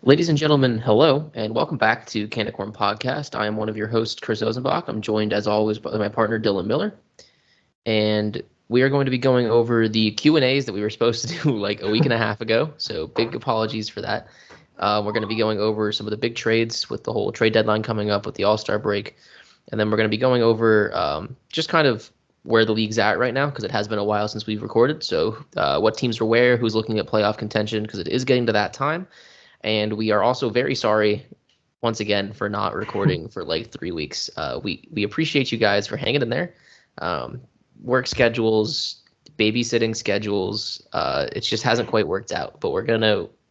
Ladies and gentlemen, hello, and welcome back to Canicorn Podcast. I am one of your hosts, Chris Ozenbach. I'm joined, as always, by my partner, Dylan Miller. And we are going to be going over the Q&As that we were supposed to do like a week and a half ago. So big apologies for that. We're going to be going over some of the big trades with the whole trade deadline coming up with the All-Star break. And then we're going to be going over just kind of where the league's at right now, because it has been a while since we've recorded. So what teams are where, who's looking at playoff contention, because it is getting to that time. And we are also very sorry once again for not recording for like 3 weeks. We appreciate you guys for hanging in there. Work schedules, babysitting schedules, it just hasn't quite worked out. But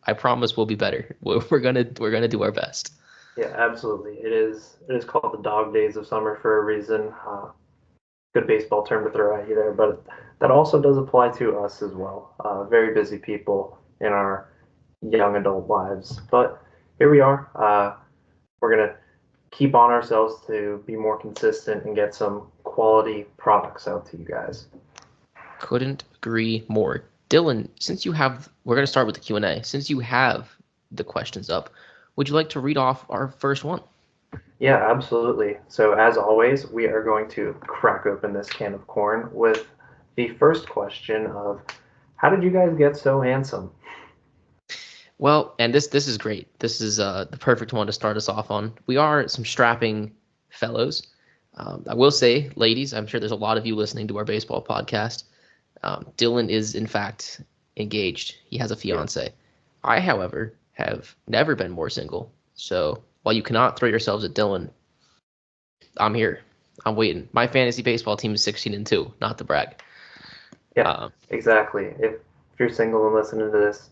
I promise we'll be better. We're gonna do our best. Yeah, absolutely. It is called the dog days of summer for a reason. Good baseball term to throw at you there, but that also does apply to us as well. Very busy people in our young adult lives. But here we are. We're going to keep on ourselves to be more consistent and get some quality products out to you guys. Couldn't agree more. Dylan, we're going to start with the Q&A. Since you have the questions up, would you like to read off our first one? Yeah, absolutely. So as always, we are going to crack open this can of corn with the first question of, how did you guys get so handsome? Well, and this is great. This is the perfect one to start us off on. We are some strapping fellows. I will say, ladies, I'm sure there's a lot of you listening to our baseball podcast. Dylan is, in fact, engaged. He has a fiance. Yeah. I, however, have never been more single. So while you cannot throw yourselves at Dylan, I'm here. I'm waiting. My fantasy baseball team is 16-2, not to brag. Yeah, exactly. If you're single and listening to this,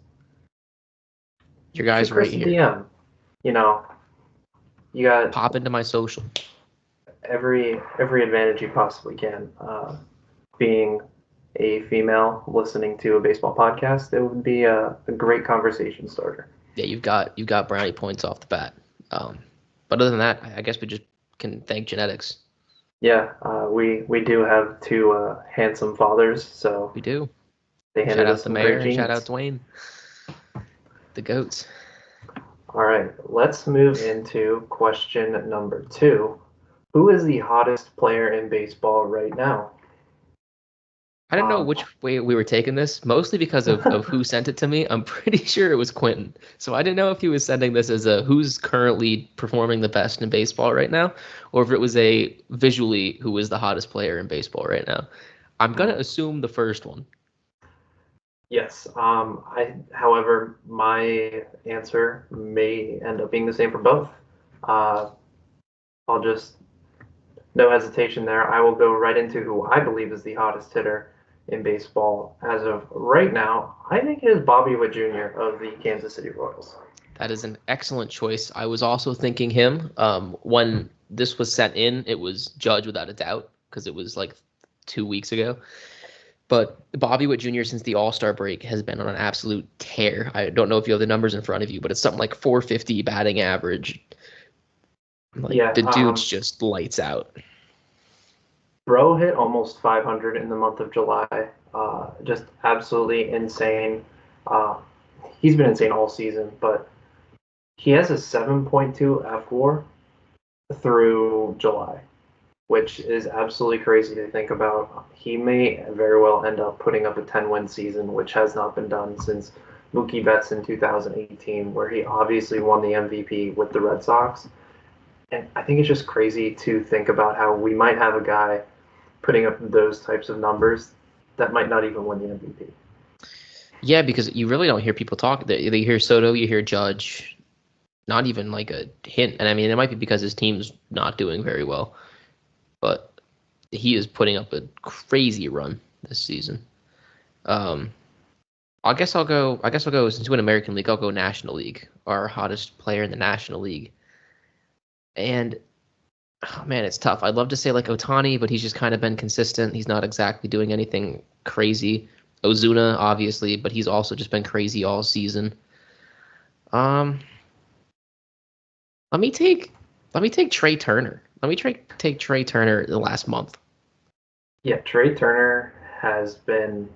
your guy's right here. DM. You got pop into my social. Every advantage you possibly can. Being a female listening to a baseball podcast, it would be a great conversation starter. Yeah, you've got brownie points off the bat. But other than that, I guess we just can thank genetics. Yeah, we do have two handsome fathers, so we do. They handed us some great genes. Shout out Dwayne. The goats. All right, let's move into question number 2. Who is the hottest player in baseball right now? I don't know which way we were taking this, mostly because of who sent it to me. I'm pretty sure it was Quentin. So I didn't know if he was sending this as a who's currently performing the best in baseball right now, or if it was a visually who is the hottest player in baseball right now. I'm going to assume the first one. Yes. However, my answer may end up being the same for both. I'll just, no hesitation there. I will go right into who I believe is the hottest hitter in baseball as of right now. I think it is Bobby Witt Jr. of the Kansas City Royals. That is an excellent choice. I was also thinking him. When this was sent in, it was Judge without a doubt, because it was like 2 weeks ago. But Bobby Witt Jr., since the All-Star break, has been on an absolute tear. I don't know if you have the numbers in front of you, but it's something like 450 batting average. The dude's just lights out. Bro hit almost 500 in the month of July. Just absolutely insane. He's been insane all season, but he has a 7.2 fWAR through July, which is absolutely crazy to think about. He may very well end up putting up a 10-win season, which has not been done since Mookie Betts in 2018, where he obviously won the MVP with the Red Sox. And I think it's just crazy to think about how we might have a guy putting up those types of numbers that might not even win the MVP. Yeah, because you really don't hear people talk. They hear Soto, you hear Judge, not even like a hint. And I mean, it might be because his team's not doing very well, but he is putting up a crazy run this season. I guess I'll go since we're in American League, I'll go National League, our hottest player in the National League. And oh man, it's tough. I'd love to say like Ohtani, but he's just kind of been consistent. He's not exactly doing anything crazy. Ozuna, obviously, but he's also just been crazy all season. Let me take Trey Turner. Let me take Trey Turner the last month. Yeah, Trey Turner has been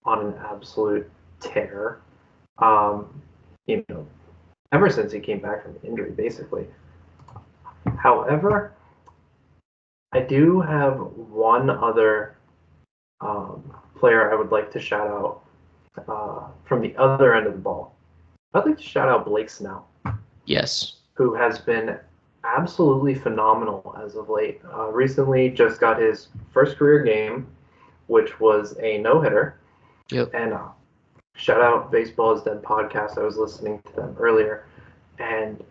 on an absolute tear. ever since he came back from injury, basically. However, I do have one other player I would like to shout out from the other end of the ball. I'd like to shout out Blake Snell. Yes. Who has been absolutely phenomenal as of late. Recently just got his first career game, which was a no-hitter. Yep. And shout out Baseball is Dead podcast. I was listening to them earlier. And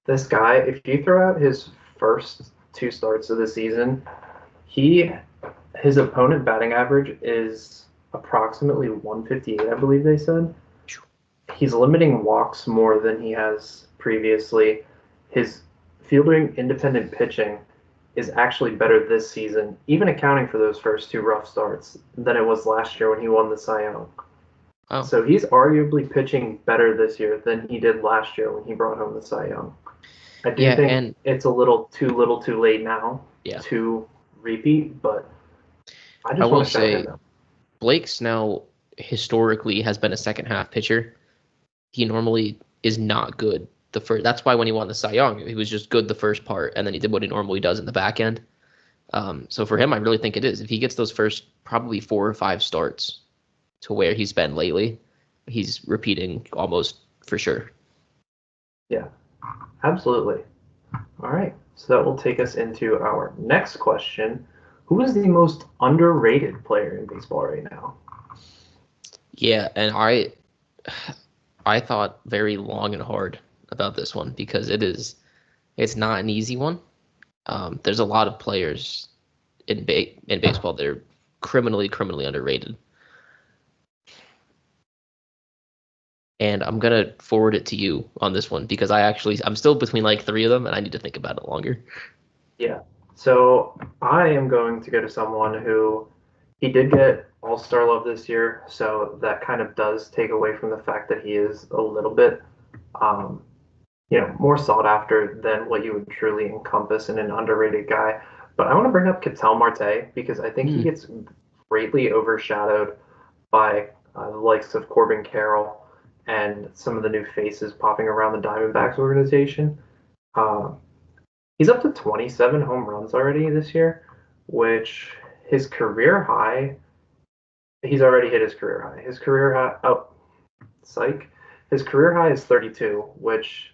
this guy, if you throw out his first 2 starts of the season, his opponent batting average is approximately 158, I believe they said. He's limiting walks more than he has previously. His fielding independent pitching is actually better this season, even accounting for those first 2 rough starts, than it was last year when he won the Cy Young. Oh. So he's arguably pitching better this year than he did last year when he brought home the Cy Young. I do think it's a little too late now to repeat, but I just want to shout him out. Blake Snell historically has been a second half pitcher. He normally is not good the first. That's why when he won the Cy Young, he was just good the first part, and then he did what he normally does in the back end. So for him, I really think it is. If he gets those first probably 4 or 5 starts to where he's been lately, he's repeating almost for sure. Yeah, absolutely. All right, so that will take us into our next question. Who is the most underrated player in baseball right now? Yeah, and I thought very long and hard about this one because it's not an easy one. There's a lot of players in baseball that are criminally underrated. And I'm going to forward it to you on this one because I'm still between like 3 of them and I need to think about it longer. Yeah. So I am going to go to someone who he did get All-Star love this year, so that kind of does take away from the fact that he is a little bit, more sought after than what you would truly encompass in an underrated guy. But I want to bring up Ketel Marte because I think he gets greatly overshadowed by the likes of Corbin Carroll and some of the new faces popping around the Diamondbacks organization. He's up to 27 home runs already this year, which his career high, he's already hit his career high. His career high, his career high is 32, which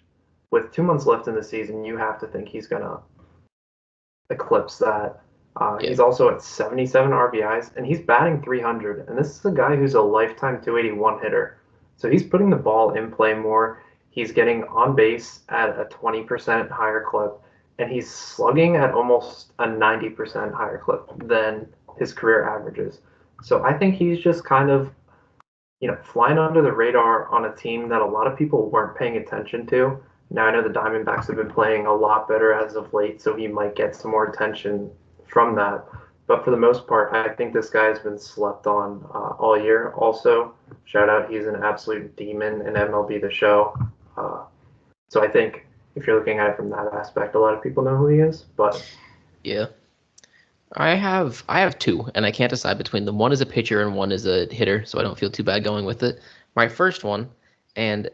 with 2 months left in the season, you have to think he's going to eclipse that. He's also at 77 RBIs, and he's batting 300. And this is a guy who's a lifetime 281 hitter. So he's putting the ball in play more. He's getting on base at a 20% higher clip, and he's slugging at almost a 90% higher clip than his career averages. So I think he's just kind of, flying under the radar on a team that a lot of people weren't paying attention to. Now I know the Diamondbacks have been playing a lot better as of late, so he might get some more attention from that. But for the most part, I think this guy has been slept on all year. Also, shout out, he's an absolute demon in MLB The Show. So I think if you're looking at it from that aspect, a lot of people know who he is. But yeah, I have 2, and I can't decide between them. One is a pitcher and one is a hitter, so I don't feel too bad going with it. My first one, and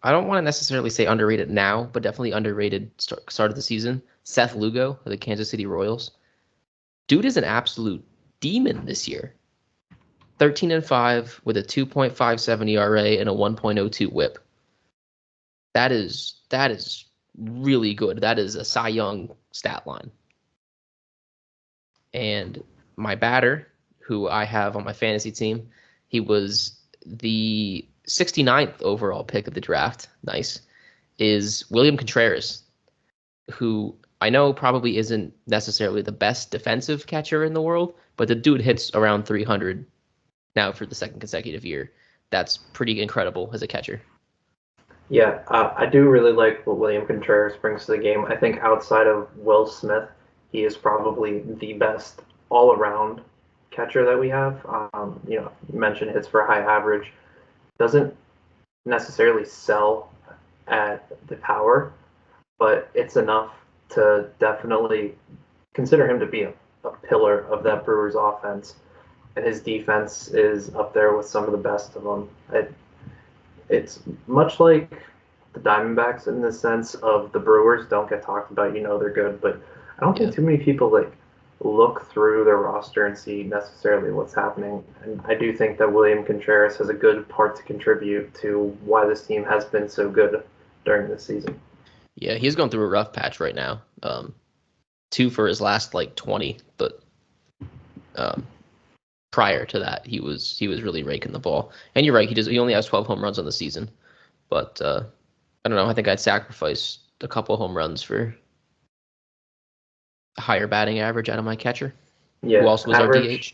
I don't want to necessarily say underrated now, but definitely underrated start of the season. Seth Lugo of the Kansas City Royals. Dude is an absolute demon this year. 13-5 with a 2.57 ERA and a 1.02 WHIP. That is really good. That is a Cy Young stat line. And my batter, who I have on my fantasy team, he was the 69th overall pick of the draft. Nice. Is William Contreras, who I know probably isn't necessarily the best defensive catcher in the world, but the dude hits around 300 now for the second consecutive year. That's pretty incredible as a catcher. Yeah, I do really like what William Contreras brings to the game. I think outside of Will Smith, he is probably the best all-around catcher that we have. You mentioned hits for a high average. Doesn't necessarily sell at the power, but it's enough to definitely consider him to be a pillar of that Brewers offense. And his defense is up there with some of the best of them. It's much like the Diamondbacks in the sense of the Brewers don't get talked about. They're good, but I don't think too many people look through their roster and see necessarily what's happening. And I do think that William Contreras has a good part to contribute to why this team has been so good during this season. Yeah, he's going through a rough patch right now. 2 for his last 20, but prior to that, he was really raking the ball. And you're right, he only has 12 home runs on the season. But I don't know, I think I'd sacrifice a couple home runs for a higher batting average out of my catcher. Yeah, who also was our DH.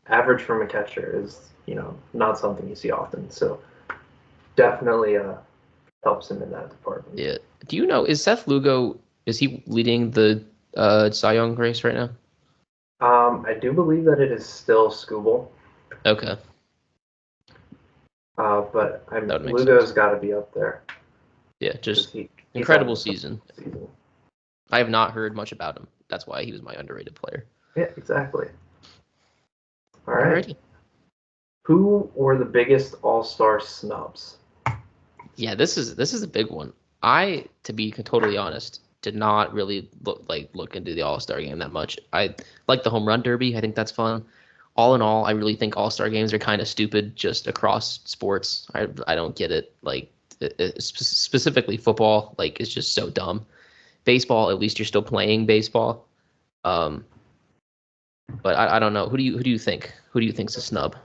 Average from a catcher is, not something you see often. So definitely helps him in that department. Yeah. Do you know, is Seth Lugo, is he leading the Cy Young race right now? I do believe that it is still Skubal. Okay. But Lugo's got to be up there. Yeah, just incredible season. I have not heard much about him. That's why he was my underrated player. Yeah, exactly. All right. Alrighty. Who were the biggest All-Star snubs? Yeah, this is a big one. I, to be totally honest, did not really look into the All-Star game that much. I like the home run derby. I think that's fun. All in all, I really think All-Star games are kind of stupid just across sports. I don't get it. Specifically football, it's just so dumb. Baseball, at least you're still playing baseball. But I don't know. Who do you think? Who do you think's a snub?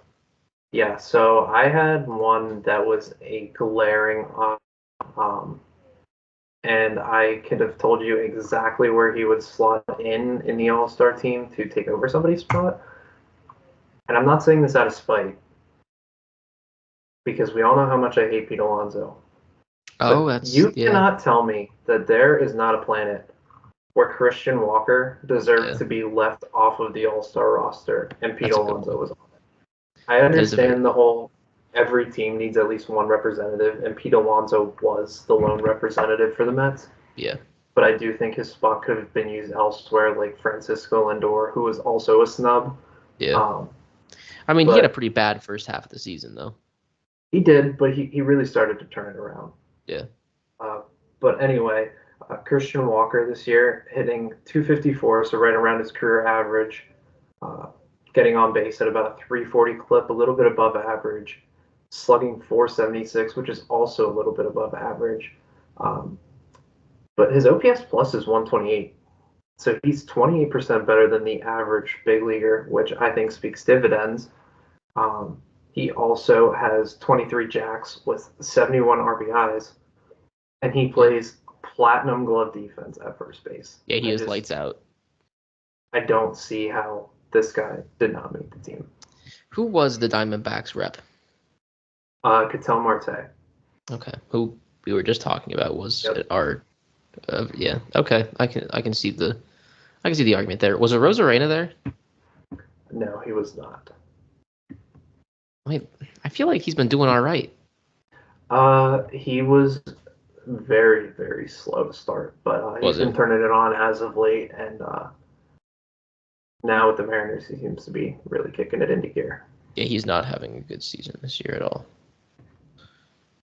Yeah, so I had one that was a glaring and I could have told you exactly where he would slot in the All-Star team to take over somebody's spot. And I'm not saying this out of spite, because we all know how much I hate Pete Alonso. You cannot tell me that there is not a planet where Christian Walker deserved to be left off of the All-Star roster and Pete Alonso was on it. I understand the whole every team needs at least one representative, and Pete Alonso was the lone representative for the Mets. Yeah. But I do think his spot could have been used elsewhere, like Francisco Lindor, who was also a snub. Yeah. He had a pretty bad first half of the season, though. He did, but he really started to turn it around. Yeah. But anyway, Christian Walker this year hitting .254, so right around his career average, getting on base at about a .340 clip, a little bit above average, slugging .476, which is also a little bit above average. But his OPS plus is 128. So he's 28% better than the average big leaguer, which I think speaks dividends. He also has 23 jacks with 71 RBIs, and he plays platinum glove defense at first base. Yeah, he is lights out. I don't see how this guy did not make the team. Who was the Diamondbacks rep? Ketel Marte. Okay, who we were just talking about was our. Yeah. Okay, I can see the argument there. Was Arozarena there? No, he was not. Wait, I feel like he's been doing all right. He was very, very slow to start, but he's been turning it on as of late, and now with the Mariners, he seems to be really kicking it into gear. Yeah, he's not having a good season this year at all.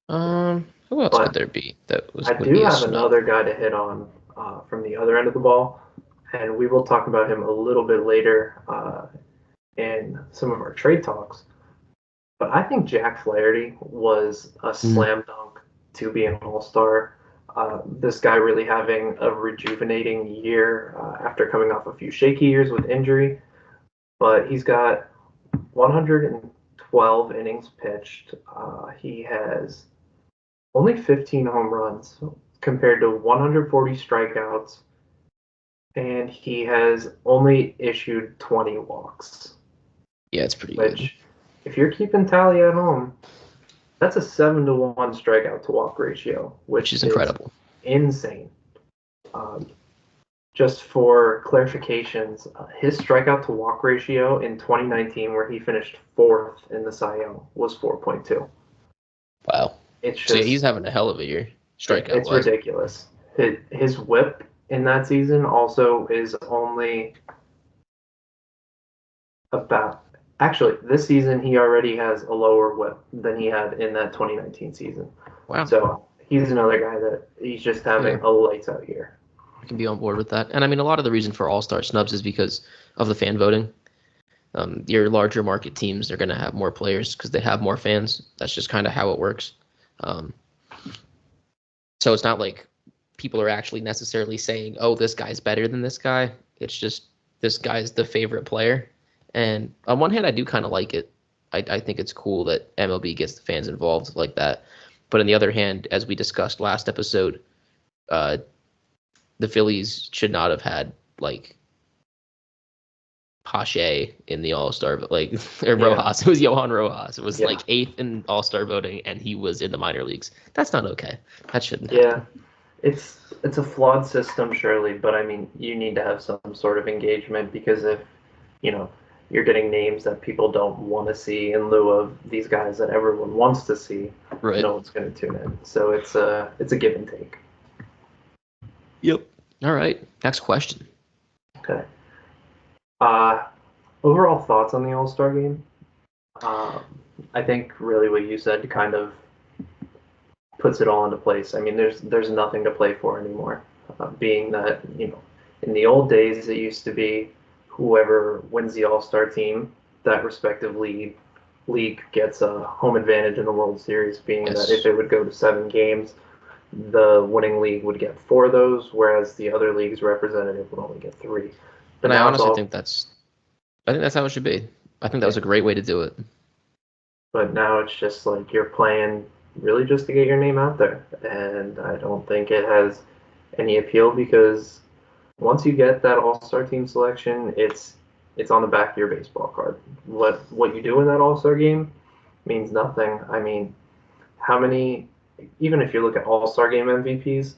Who else could there be that was? I do have another guy to hit on from the other end of the ball, and we will talk about him a little bit later in some of our trade talks. But I think Jack Flaherty was a slam dunk to be an All-Star. This guy really having a rejuvenating year after coming off a few shaky years with injury. But he's got 112 innings pitched. He has only 15 home runs compared to 140 strikeouts. And he has only issued 20 walks. Yeah, it's pretty good. If you're keeping tally at home, that's a 7-1 strikeout to walk ratio, which is incredible. Insane. Just for clarifications, his strikeout to walk ratio in 2019, where he finished 4th in the Cy Young, was 4.2. Wow. It's just, he's having a hell of a year. Strikeout. It's ridiculous. His whip in that season also is only about. Actually, this season he already has a lower whip than he had in that 2019 season. Wow. So he's another guy that he's just having a lights out year. I can be on board with that. And I mean, a lot of the reason for all-star snubs is because of the fan voting. Your larger market teams are going to have more players because they have more fans. That's just kind of how it works. So it's not like people are actually necessarily saying, oh, this guy's better than this guy. It's just this guy's the favorite player. And on one hand, I do kind of like it. I think it's cool that MLB gets the fans involved like that. But on the other hand, as we discussed last episode, the Phillies should not have had like Pache in the All-Star, like or Rojas. It was Johan Rojas. It was like 8th in All-Star voting, and he was in the minor leagues. That's not okay. That shouldn't happen. It's a flawed system, surely, but I mean, you need to have some sort of engagement because if you're getting names that people don't want to see in lieu of these guys that everyone wants to see, right, no one's going to tune in. So it's a give and take. Yep. All right. Next question. Okay. Overall thoughts on the All-Star game? I think really what you said kind of puts it all into place. I mean, there's nothing to play for anymore. Being that in the old days it used to be whoever wins the All-Star team, that respective league gets a home advantage in the World Series. Being that if it would go to 7 games, the winning league would get 4 of those, whereas the other league's representative would only get 3. But I honestly think that's how it should be. I think that was a great way to do it. But now it's just like you're playing really just to get your name out there, and I don't think it has any appeal because once you get that All-Star team selection, it's on the back of your baseball card. What you do in that All-Star game means nothing. I mean, how many, even if you look at All-Star game MVPs,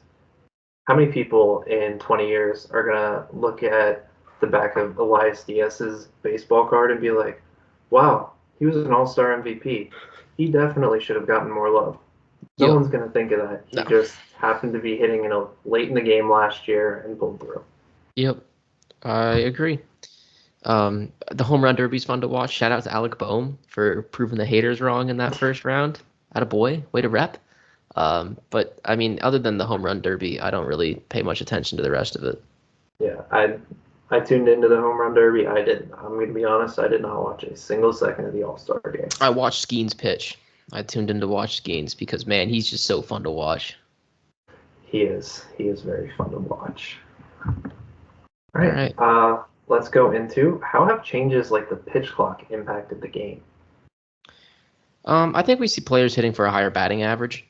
how many people in 20 years are going to look at the back of Elias Diaz's baseball card and be like, wow, he was an All-Star MVP. He definitely should have gotten more love. No one's going to think of that. He just happened to be hitting late in the game last year and pulled through. Yep, I agree. The home run derby is fun to watch. Shout out to Alec Boehm for proving the haters wrong in that first round. Attaboy, way to rep. But I mean, other than the home run derby, I don't really pay much attention to the rest of it. Yeah, I tuned into the home run derby. I'm going to be honest, I did not watch a single second of the All-Star game. I watched Skeens pitch. I tuned in to watch Skeens because, man, he's just so fun to watch. He is very fun to watch. All right. Let's go into how have changes like the pitch clock impacted the game? I think we see players hitting for a higher batting average.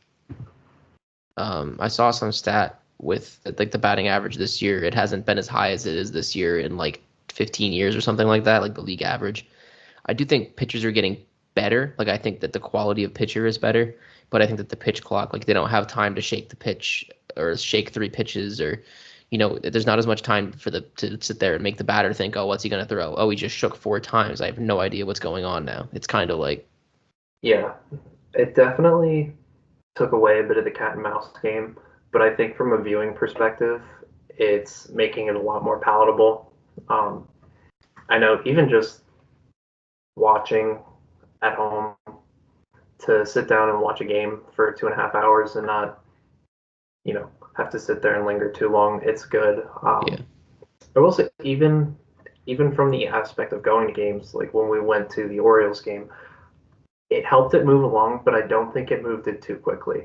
I saw some stat with like the batting average this year. It hasn't been as high as it is this year in like 15 years or something like that, like the league average. I do think pitchers are getting better. Like I think that the quality of pitcher is better, but I think that the pitch clock, like they don't have time to shake the pitch or shake 3 pitches or, there's not as much time to sit there and make the batter think, oh, what's he going to throw? Oh, he just shook 4 times. I have no idea what's going on now. It's kind of like. Yeah, it definitely took away a bit of the cat and mouse game, but I think from a viewing perspective, it's making it a lot more palatable. I know even just watching at home, to sit down and watch a game for 2.5 hours and not, have to sit there and linger too long, it's good. I will say even from the aspect of going to games, like when we went to the Orioles game, it helped it move along, but I don't think it moved it too quickly.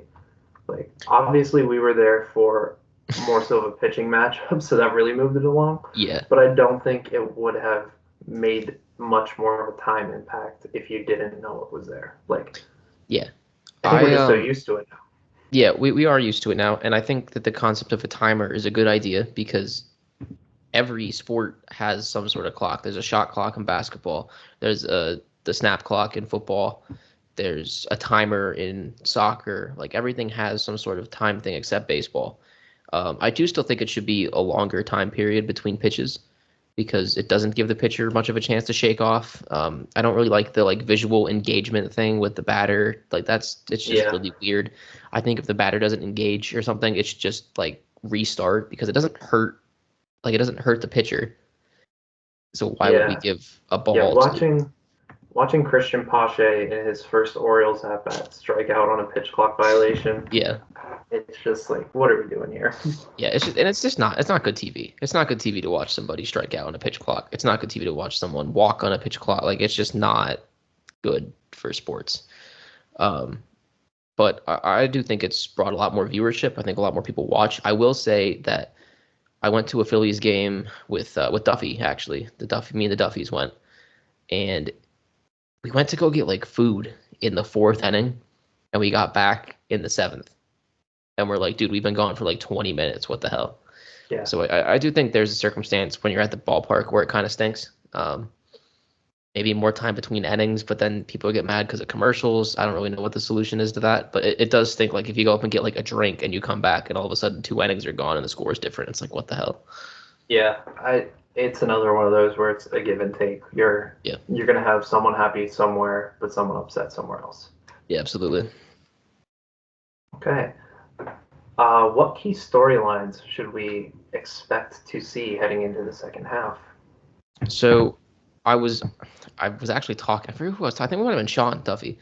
Like, obviously we were there for more so of a pitching matchup, so that really moved it along. Yeah. But I don't think it would have made much more of a time impact if you didn't know it was there. Like, yeah. I think we're just so used to it now. Yeah, we are used to it now, and I think that the concept of a timer is a good idea because every sport has some sort of clock. There's a shot clock in basketball. There's the snap clock in football. There's a timer in soccer. Like everything has some sort of time thing except baseball. I do still think it should be a longer time period between pitches because it doesn't give the pitcher much of a chance to shake off. I don't really like the visual engagement thing with the batter. Like it's just really weird. I think if the batter doesn't engage or something, it should just like restart because it doesn't hurt. Like it doesn't hurt the pitcher. So why would we give a ball? watching Christian Pache in his first Orioles at bat strike out on a pitch clock violation. Yeah. It's just like, what are we doing here? Yeah, it's not good TV. It's not good TV to watch somebody strike out on a pitch clock. It's not good TV to watch someone walk on a pitch clock. Like, it's just not good for sports. But I do think it's brought a lot more viewership. I think a lot more people watch. I will say that I went to a Phillies game with Duffy, actually. Me and the Duffys went, and we went to go get like food in the 4th inning, and we got back in the 7th, and we're like, dude, we've been gone for like 20 minutes. What the hell? Yeah. So I do think there's a circumstance when you're at the ballpark where it kind of stinks. Maybe more time between innings, but then people get mad because of commercials. I don't really know what the solution is to that, but it does stink. Like, if you go up and get like a drink and you come back and all of a sudden 2 innings are gone and the score is different, it's like, what the hell? Yeah, it's another one of those where it's a give and take. You're gonna have someone happy somewhere, but someone upset somewhere else. Yeah, absolutely. Okay. What key storylines should we expect to see heading into the second half? So I was actually talking. I forget who I was. I think it might have been Sean Duffy.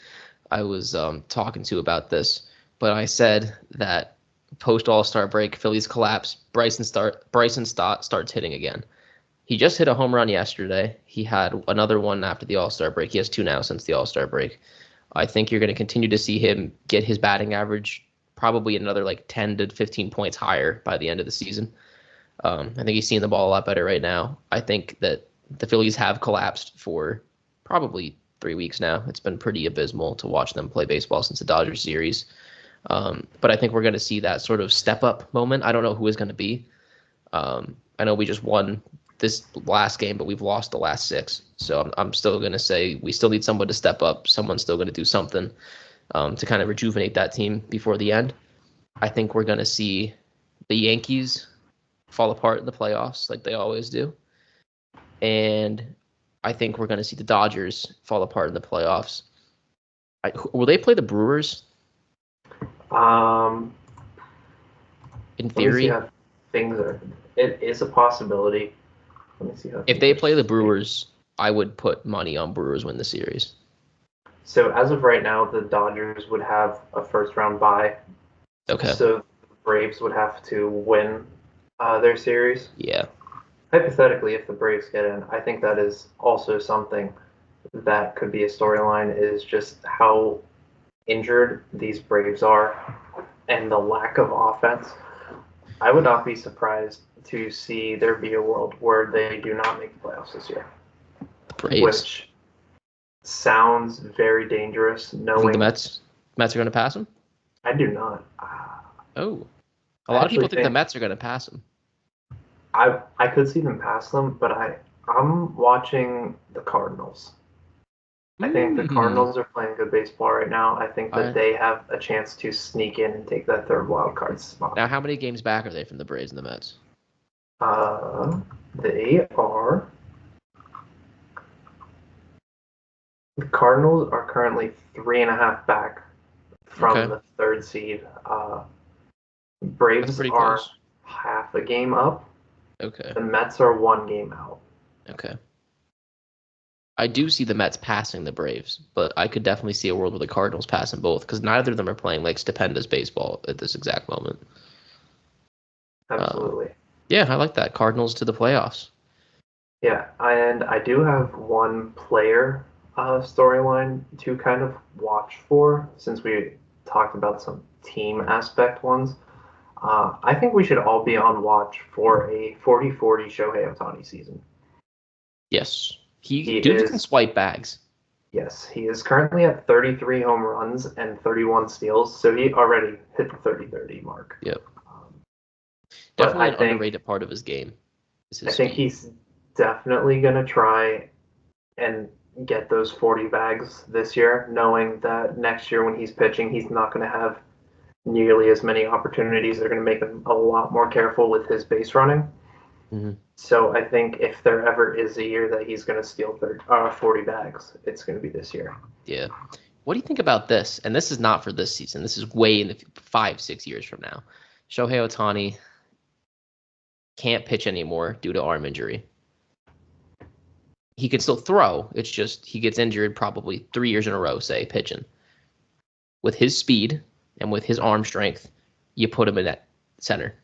I was talking to about this, but I said that post All-Star break, Phillies collapse. Bryson Stott starts hitting again. He just hit a home run yesterday. He had another one after the All-Star break. He has 2 now since the All-Star break. I think you're going to continue to see him get his batting average probably another like 10 to 15 points higher by the end of the season. I think he's seeing the ball a lot better right now. I think that the Phillies have collapsed for probably 3 weeks now. It's been pretty abysmal to watch them play baseball since the Dodgers series. But I think we're going to see that sort of step-up moment. I don't know who is going to be. I know we just won this last game, but we've lost the last 6. So I'm still going to say we still need someone to step up. Someone's still going to do something to kind of rejuvenate that team before the end. I think we're going to see the Yankees fall apart in the playoffs like they always do. And I think we're going to see the Dodgers fall apart in the playoffs. Will they play the Brewers? In theory, it is a possibility. Let me see how. If they play the Brewers, I would put money on Brewers win the series. So as of right now, the Dodgers would have a first-round bye. Okay. So the Braves would have to win their series. Yeah. Hypothetically, if the Braves get in, I think that is also something that could be a storyline, is just how injured these Braves are and the lack of offense. I would not be surprised to see there be a world where they do not make the playoffs this year. Braves. Which sounds very dangerous, knowing the Mets are going to pass them? I do not. A lot of people think the Mets are going to pass them. I could see them pass them, but I'm watching the Cardinals. I think the Cardinals are playing good baseball right now. I think that they have a chance to sneak in and take that 3rd wild card spot. Now, how many games back are they from the Braves and the Mets? They are. The Cardinals are currently 3.5 back from the 3rd seed. Braves are close. Half a game up. Okay. The Mets are 1 game out. Okay. I do see the Mets passing the Braves, but I could definitely see a world where the Cardinals pass them both, because neither of them are playing like stupendous baseball at this exact moment. Absolutely. Yeah, I like that. Cardinals to the playoffs. Yeah, and I do have one player storyline to kind of watch for, since we talked about some team aspect ones. I think we should all be on watch for a 40-40 Shohei Ohtani season. Yes. He can swipe bags. Yes, he is currently at 33 home runs and 31 steals, so he already hit the 30-30 mark. Yep. Definitely an underrated part of his game. I think he's definitely going to try and get those 40 bags this year, knowing that next year when he's pitching, he's not going to have nearly as many opportunities. They're going to make him a lot more careful with his base running. Mm-hmm. So I think if there ever is a year that he's going to steal 40 bags, it's going to be this year. Yeah. What do you think about this? And this is not for this season. This is way in the 5-6 years from now. Shohei Ohtani can't pitch anymore due to arm injury. he can still throw. It's just he gets injured probably 3 years in a row, say, pitching. With his speed and with his arm strength, you put him in that center.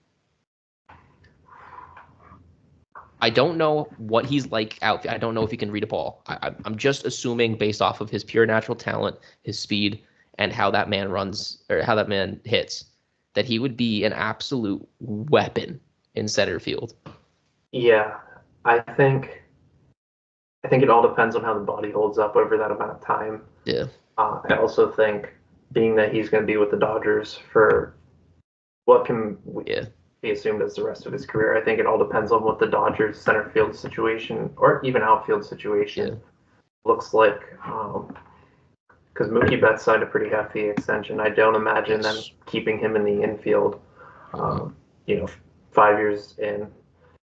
I don't know what he's like out. I don't know if he can read a ball. I'm just assuming based off of his pure natural talent, his speed, and how that man runs or how that man hits, that he would be an absolute weapon in center field. Yeah, I think it all depends on how the body holds up over that amount of time. Yeah. I also think being that he's going to be with the Dodgers for what can be assumed as the rest of his career, I think it all depends on what the Dodgers center field situation or even outfield situation looks like. Because Mookie Betts signed a pretty hefty extension. I don't imagine them keeping him in the infield, 5 years in.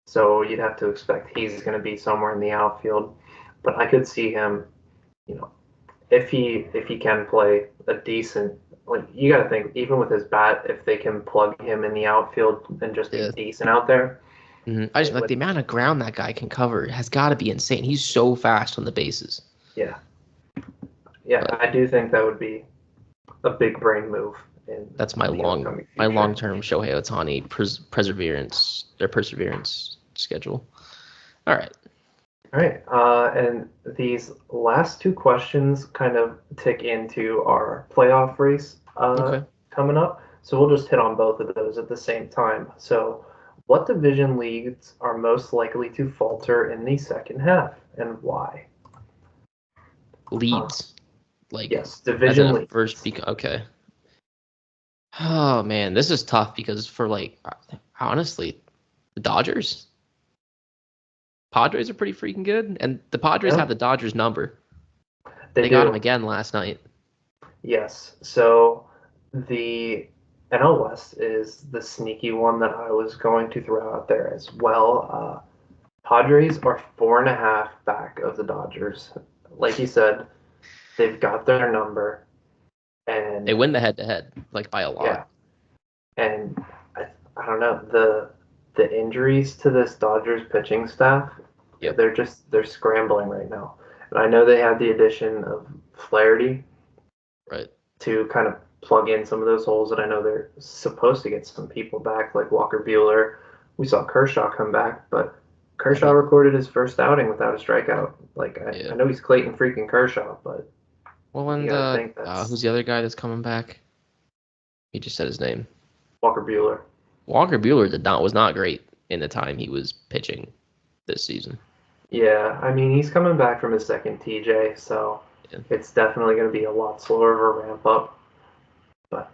So you'd have to expect he's going to be somewhere in the outfield. But I could see him, if he can play a decent, like you got to think, even with his bat, if they can plug him in the outfield and just be decent out there. Mm-hmm. I just like the amount of ground that guy can cover has got to be insane. He's so fast on the bases. Yeah. Yeah, but I do think that would be a big brain move. That's my long-term Shohei Ohtani perseverance schedule. All right. And these last two questions kind of tick into our playoff race coming up. So we'll just hit on both of those at the same time. So what division leagues are most likely to falter in the second half and why? Leads. Yes, division leagues. First, okay. Oh, man, this is tough because for, honestly, the Dodgers, Padres are pretty freaking good, and the Padres have the Dodgers number. They got him again last night. Yes, so the NL West is the sneaky one that I was going to throw out there as well. Padres are 4.5 back of the Dodgers. Like you said, they've got their number. And they win the head-to-head, by a lot. Yeah. And I don't know, the injuries to this Dodgers pitching staff, they're scrambling right now. And I know they had the addition of Flaherty to kind of plug in some of those holes, and I know they're supposed to get some people back like Walker Buehler. We saw Kershaw come back, but Kershaw recorded his first outing without a strikeout. I know he's Clayton freaking Kershaw, but well, and who's the other guy that's coming back? He just said his name. Walker Buehler. Walker Buehler was not great in the time he was pitching this season. Yeah, I mean, he's coming back from his second TJ, so it's definitely going to be a lot slower of a ramp up. But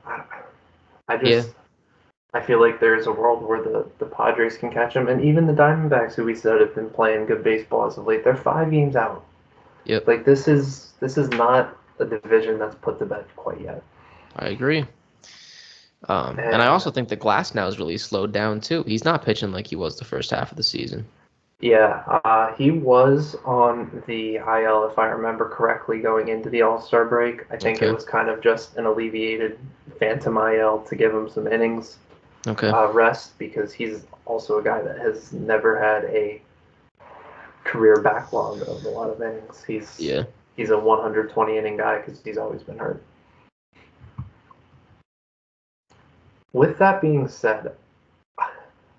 I feel like there's a world where the Padres can catch him, and even the Diamondbacks, who we said have been playing good baseball as of late, they're 5 games out. Yep. This is not a division that's put to bed quite yet. I agree. And I also think the Glasnow has really slowed down too. He's not pitching like he was the first half of the season. Yeah, he was on the IL, if I remember correctly, going into the All-Star break. I think it was kind of just an alleviated phantom IL to give him some innings rest, because he's also a guy that has never had a career backlog of a lot of innings. He's a 120 inning guy because he's always been hurt. With that being said,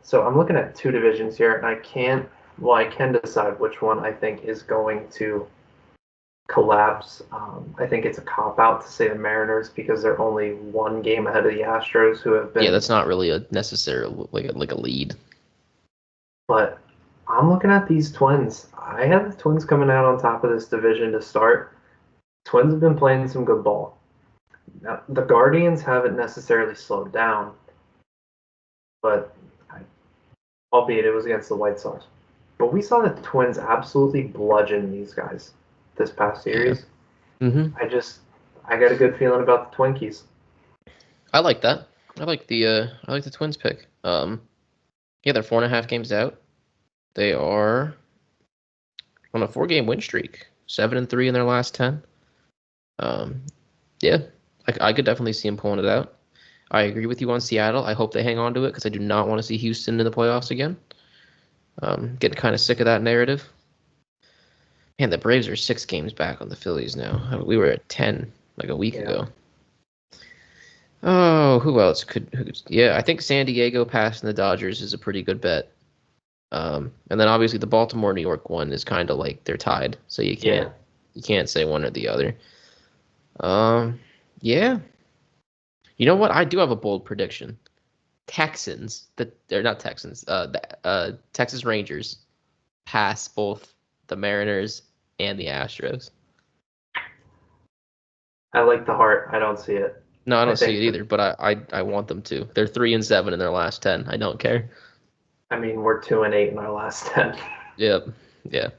so I'm looking at 2 divisions here, and I can decide which one I think is going to collapse. I think it's a cop-out to say the Mariners because they're only 1 game ahead of the Astros, who have been... Yeah, that's not really a necessary, like a lead. But I'm looking at these Twins. I have the Twins coming out on top of this division to start. Twins have been playing some good ball. Now, the Guardians haven't necessarily slowed down, but albeit it was against the White Sox. But we saw the Twins absolutely bludgeon these guys this past series. Yeah. Mm-hmm. I got a good feeling about the Twinkies. I like that. I like the Twins pick. They're 4.5 games out. They are on a 4-game win streak, 7-3 in their last 10. I could definitely see them pulling it out. I agree with you on Seattle. I hope they hang on to it because I do not want to see Houston in the playoffs again. Getting kind of sick of that narrative. Man, the Braves are 6 games back on the Phillies now. We were at 10 like a week ago. Oh, who else could? Yeah, I think San Diego passing the Dodgers is a pretty good bet. And then obviously the Baltimore New York one is kind of like they're tied, so you can't say one or the other. Yeah. You know what? I do have a bold prediction. They're not Texans. The Texas Rangers pass both the Mariners and the Astros. I like the heart. I don't see it. No, I don't see it either, but I want them to. They're 3-7 in their last 10. I don't care. I mean, we're 2-8 in our last 10. Yep. Yeah.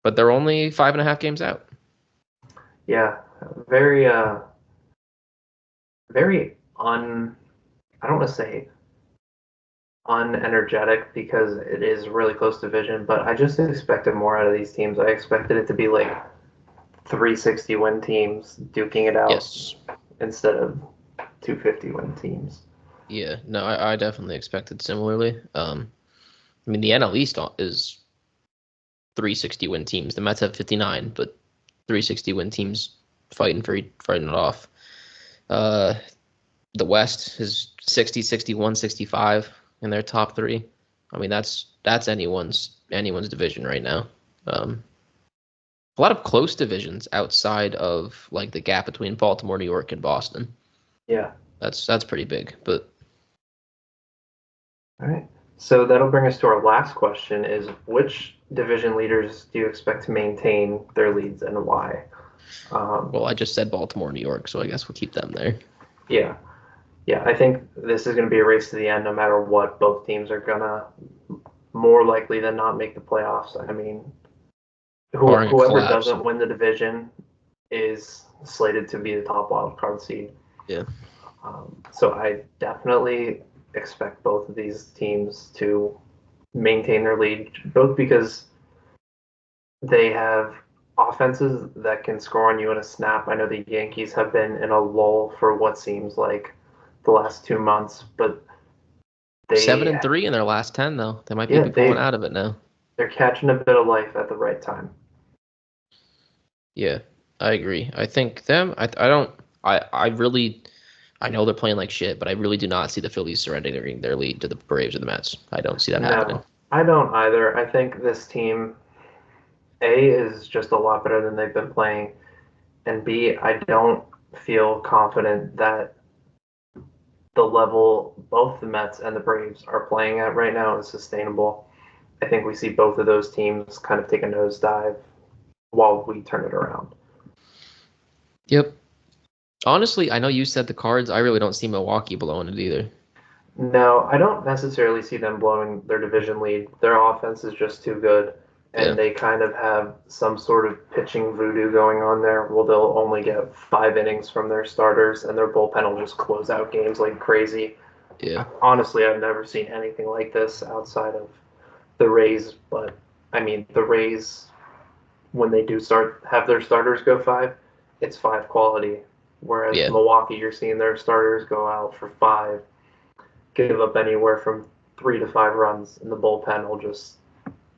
But they're only 5.5 games out. Yeah. Very very I don't want to say unenergetic because it is really close division, but I just expected more out of these teams. I expected it to be like 360 win teams duking it out instead of 250 win teams. Yeah, no, I definitely expected similarly. I mean, the NL East is 360 win teams. The Mets have 59, but 360 win teams fighting it off. The West is 60, 61, 65 in their top 3. I mean, that's anyone's division right now. A lot of close divisions outside of like the gap between Baltimore, New York, and Boston. Yeah, that's pretty big. But all right, so that'll bring us to our last question: is which division leaders do you expect to maintain their leads and why? Well, I just said Baltimore, New York, so I guess we'll keep them there. Yeah. Yeah, I think this is going to be a race to the end no matter what. Both teams are going to more likely than not make the playoffs. I mean, whoever doesn't win the division is slated to be the top wild card seed. Yeah. So I definitely expect both of these teams to maintain their lead, both because they have offenses that can score on you in a snap. I know the Yankees have been in a lull for what seems like the last 2 months, but they 7-3 in their last 10 though. They might be pulling out of it now. They're catching a bit of life at the right time. Yeah, I agree. I think them. I know they're playing like shit, but I really do not see the Phillies surrendering their lead to the Braves or the Mets. I don't see that happening. I don't either. I think this team, A, is just a lot better than they've been playing, and B, I don't feel confident that the level both the Mets and the Braves are playing at right now is sustainable. I think we see both of those teams kind of take a nosedive while we turn it around. Yep. Honestly, I know you said the Cards. I really don't see Milwaukee blowing it either. No, I don't necessarily see them blowing their division lead. Their offense is just too good, and they kind of have some sort of pitching voodoo going on there. Well, they'll only get 5 innings from their starters, and their bullpen will just close out games like crazy. Yeah. Honestly, I've never seen anything like this outside of the Rays. But I mean, the Rays, when they do have their starters go 5, it's 5 quality. Whereas Milwaukee, you're seeing their starters go out for 5, give up anywhere from 3 to 5 runs, and the bullpen will just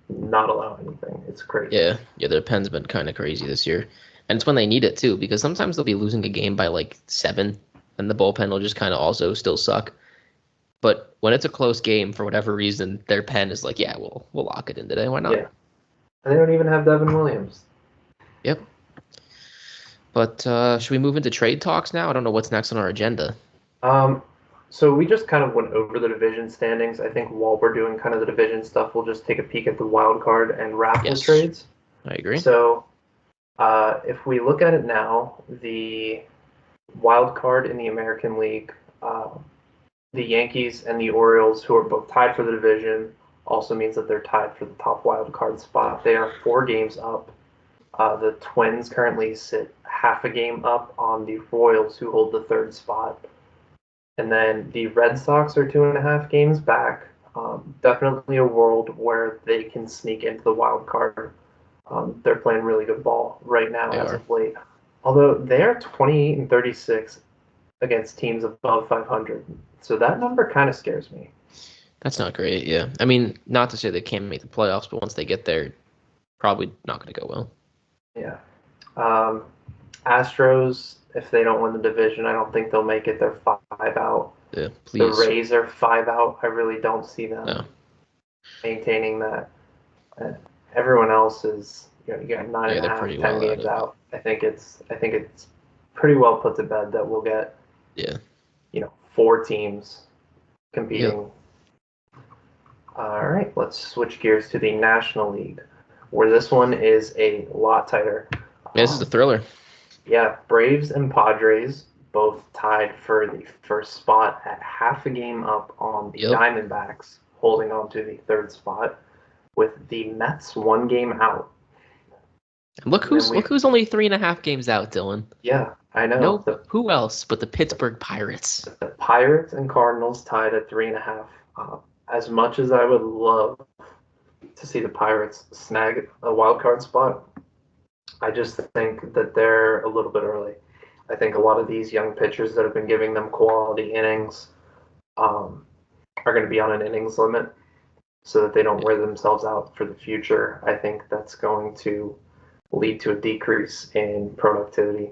not allow anything. It's crazy. Yeah, their pen's been kind of crazy this year. And it's when they need it, too, because sometimes they'll be losing a game by, like, 7, and the bullpen will just kind of also still suck. But when it's a close game, for whatever reason, their pen is like, yeah, we'll lock it in today. Why not? Yeah. And they don't even have Devin Williams. Yep. But should we move into trade talks now? I don't know what's next on our agenda. So we just kind of went over the division standings. I think while we're doing kind of the division stuff, we'll just take a peek at the wild card and wrap the trades. I agree. So if we look at it now, the wild card in the American League, the Yankees and the Orioles, who are both tied for the division, also means that they're tied for the top wild card spot. They are 4 games up. The Twins currently sit half a game up on the Royals, who hold the 3rd spot. And then the Red Sox are 2.5 games back. Definitely a world where they can sneak into the wild card. They're playing really good ball right now of late. Although they are 28-36 against teams above 500. So that number kind of scares me. That's not great, yeah. I mean, not to say they can't make the playoffs, but once they get there, probably not going to go well. Yeah. Astros, if they don't win the division, I don't think they'll make it. They're 5 out. Yeah, please. The Rays are 5 out. I really don't see them maintaining that. Everyone else is, you got 9.5, 10 games out. I think it's pretty well put to bed that we'll get 4 teams competing. Yep. All right, let's switch gears to the National League, where this one is a lot tighter. This is a thriller. Yeah, Braves and Padres both tied for the first spot at half a game up on the Diamondbacks, holding on to the third spot, with the Mets 1 game out. Look who's only 3.5 games out, Dylan. Yeah, I know. No, who else but the Pittsburgh Pirates? The Pirates and Cardinals tied at 3.5. As much as I would love to see the Pirates snag a wild card spot, I just think that they're a little bit early. I think a lot of these young pitchers that have been giving them quality innings are going to be on an innings limit so that they don't wear themselves out for the future. I think that's going to lead to a decrease in productivity.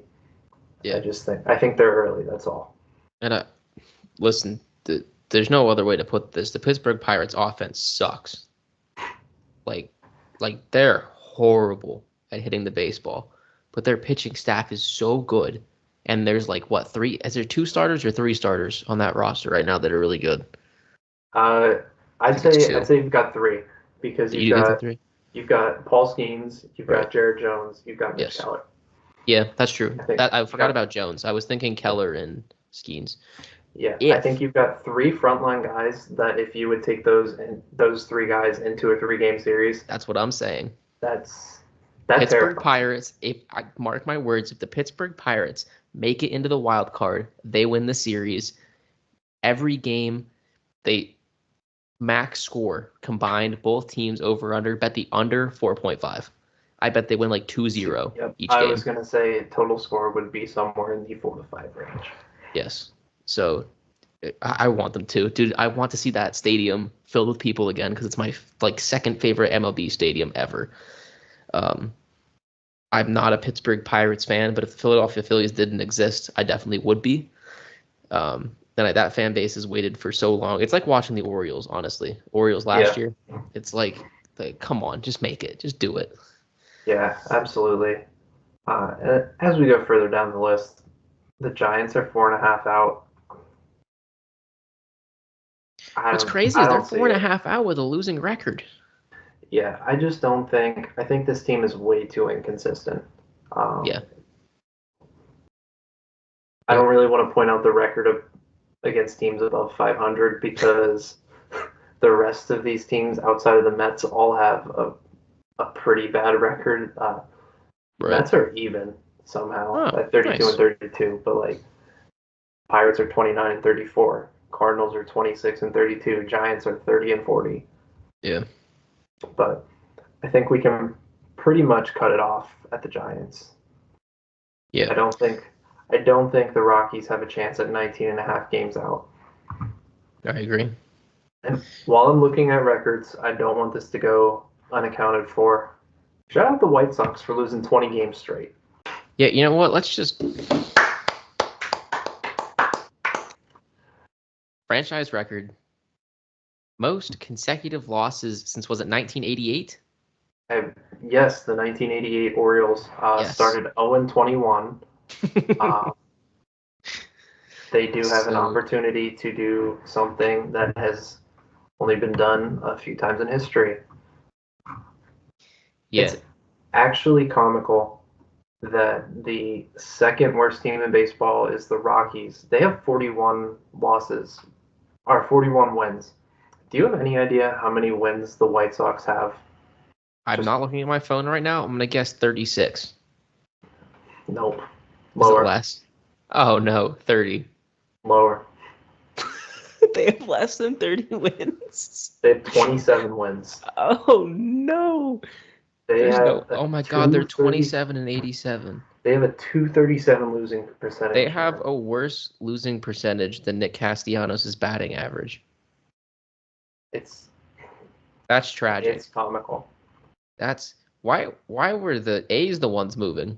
Yeah, I think they're early. That's all. And listen, there's no other way to put this. The Pittsburgh Pirates offense sucks. Like they're horrible at hitting the baseball, but their pitching staff is so good. And there's is there 2 starters or 3 starters on that roster right now that are really good? I'd say you've got 3 because you've got Paul Skeens, you've got Jared Jones, you've got Mitch Keller. Yeah, that's true. I forgot about Jones. I was thinking Keller and Skeens. Yeah, I think you've got 3 frontline guys that if you would take those 3 guys into a 3-game series. That's what I'm saying. That's Pittsburgh terrifying. Pirates, if I mark my words, if the Pittsburgh Pirates make it into the wild card, they win the series. Every game, they max score combined, both teams over under, bet the under 4.5. I bet they win 2-0 each game. I was going to say total score would be somewhere in the 4 to 5 range. Yes. So I want them to. Dude, I want to see that stadium filled with people again because it's my second favorite MLB stadium ever. I'm not a Pittsburgh Pirates fan, but if the Philadelphia Phillies didn't exist, I definitely would be. That fan base has waited for so long. It's like watching the Orioles, honestly. Orioles last year. It's like, come on, just make it. Just do it. Yeah, absolutely. As we go further down the list, the Giants are 4.5 out. What's crazy is they're 4.5 out with a losing record. Yeah, I just don't think. I think this team is way too inconsistent. I don't really want to point out the record against teams above 500 because the rest of these teams outside of the Mets all have a pretty bad record. Mets are even somehow at 32 and 32, but Pirates are 29 and 34. Cardinals are 26 and 32. Giants are 30 and 40. Yeah. But I think we can pretty much cut it off at the Giants. Yeah. I don't think the Rockies have a chance at 19.5 games out. I agree. And while I'm looking at records, I don't want this to go unaccounted for. Shout out the White Sox for losing 20 games straight. Yeah, you know what? Let's just franchise record. Most consecutive losses since, was it 1988? Yes, the 1988 Orioles started 0-21. They do have an opportunity to do something that has only been done a few times in history. Yeah. It's actually comical that the second worst team in baseball is the Rockies. They have 41 losses, or 41 wins. Do you have any idea how many wins the White Sox have? I'm not looking at my phone right now. I'm going to guess 36. Nope. Lower. Is it less? Oh, no. 30. Lower. They have less than 30 wins. They have 27 wins. Oh, no. Oh, my God. They're 27 and 87. They have a .237 losing percentage. They have a worse losing percentage than Nick Castellanos' batting average. That's tragic. It's comical. That's why were the A's the ones moving?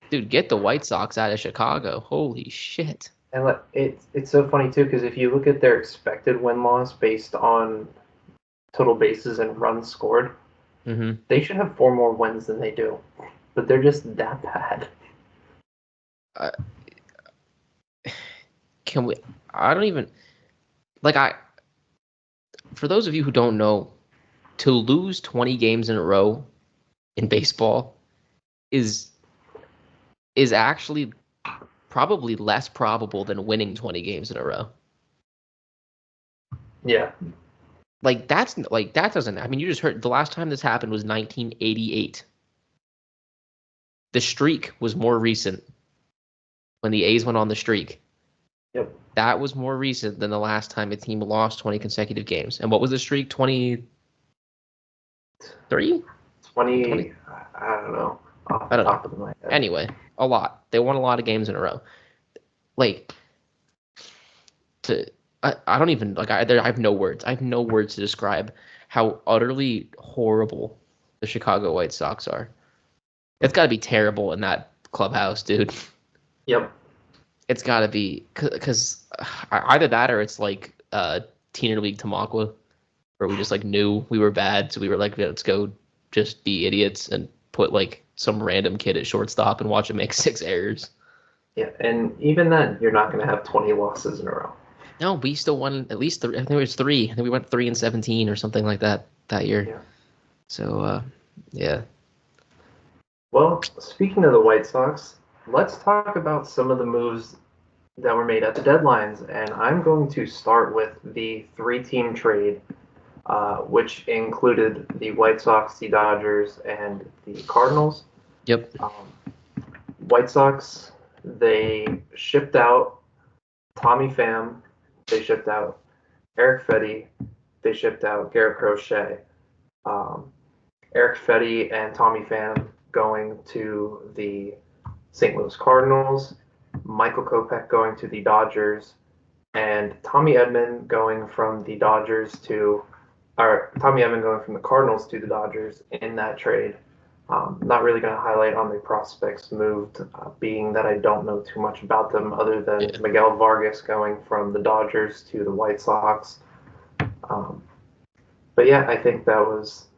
Dude, get the White Sox out of Chicago. Holy shit. And it's so funny too because if you look at their expected win-loss based on total bases and runs scored, they should have 4 more wins than they do, but they're just that bad. Can we? I don't even for those of you who don't know, to lose 20 games in a row in baseball is actually probably less probable than winning 20 games in a row. Yeah. That doesn't, I mean, you just heard the last time this happened was 1988. The streak was more recent when the A's went on the streak. Yep. That was more recent than the last time a team lost 20 consecutive games. And what was the streak? 23? 20, I don't know. I don't know. Anyway, a lot. They won a lot of games in a row. I don't even I have no words. I have no words to describe how utterly horrible the Chicago White Sox are. It's got to be terrible in that clubhouse, dude. Yep. It's got to be because either that or it's like Teen League Tamaqua, where we just knew we were bad, so we were like, let's go just be idiots and put some random kid at shortstop and watch him make 6 errors. Yeah, and even then, you're not going to have 20 losses in a row. No, we still won at least 3. I think it was 3. I think we went 3-17 or something like that year. Yeah. So, yeah. Well, speaking of the White Sox, let's talk about some of the moves that were made at the deadlines. And I'm going to start with the 3-team trade, which included the White Sox, the Dodgers, and the Cardinals. Yep. White Sox, they shipped out Tommy Pham. They shipped out Erick Fedde. They shipped out Garrett Crochet. Erick Fedde and Tommy Pham going to the St. Louis Cardinals. Michael Kopech going to the Dodgers. And Tommy Edman going from the Cardinals to the Dodgers in that trade. Not really going to highlight on the prospects moved, being that I don't know too much about them other than Miguel Vargas going from the Dodgers to the White Sox. But yeah, I think that was